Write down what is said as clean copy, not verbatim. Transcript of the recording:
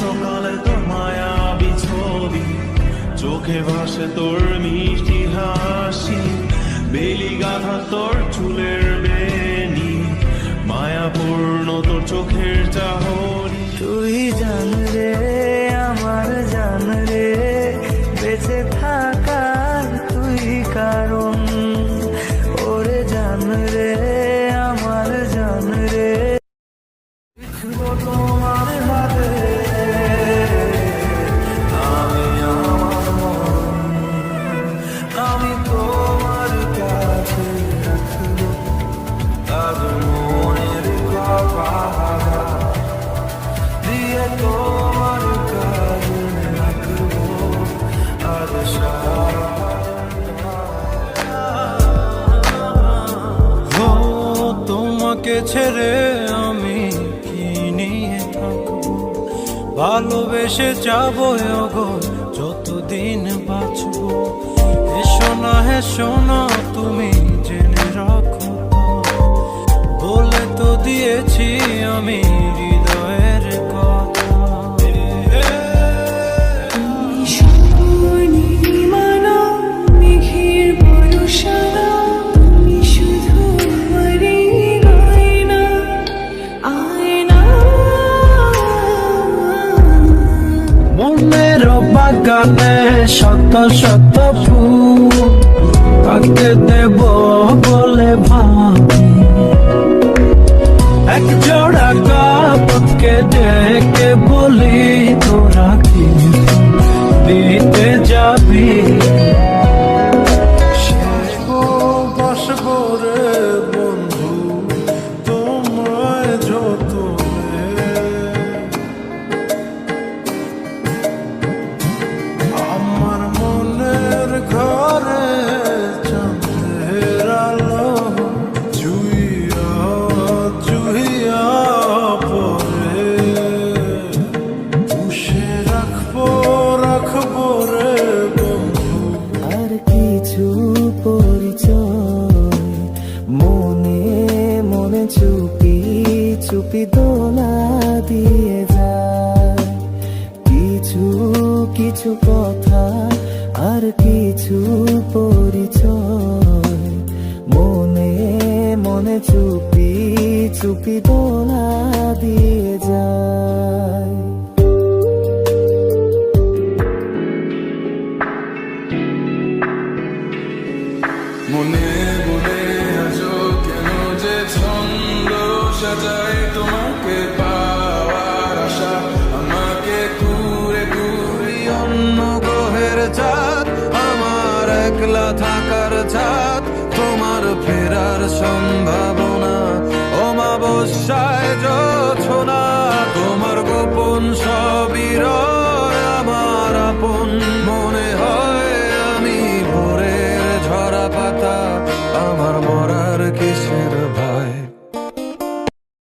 সকালে তোর মায়াবী ছবি, চোখে ভাসে তোর মিষ্টি হাসি, বেলি গাধা তোর চুলের বেনি, মায়াপূর্ণ তোর চোখের চাহনি। তুই জান রে আমার জান রে, বেঁচে থাকার তুই কারণ। ওরে জান রে আমার জান রে, তোমার হাতে আমি আমার মন, আমি তোমার কাছে রাখবো আজ মনের কথা দিয়ে, তোমার কাছে রাখবো আজ সারা। তোমাকে ছেড়ে আমি কি নিয়ে থাকবো, ভালোবেসে যাবো গো যতদিন বাঁচবো। হেসো না তুমি জেনে রাখো, বলে তো দিয়েছি আমি হৃদয়ের কথা। মনের বাগানে শত শত ফুল থাকতে দেব বলে ভাবি, এক জোড়া কাপড়কে ডেকে বলি তোরা কি দিতে যাবি। বসবো রে বন্ধু তোমায় যতনে, আমার মনের ঘরে চাঁদের আলো চুইয়া চুইয়া পরে, পুষে রাখবো রে বন্ধু। আর কিছু পরিচয় মনে মনে চুপি চুপি দোলা দিয়ে যায়, কিছু কিছু কথা আর কিছু পরিচয় মনে মনে চুপি চুপি দোলা দিয়ে যায়। মনে মনে আজো কেন যে ছন্দ সাজাই তোমাকে পাওয়ার আশা, আমাকে ঘুরে ঘুরি অন্য গ্রহের চাঁদ, আমার একলা থাকার ছাদ, তোমার ফেরার সম্ভাবনা অমাবস্যায় জোছনা।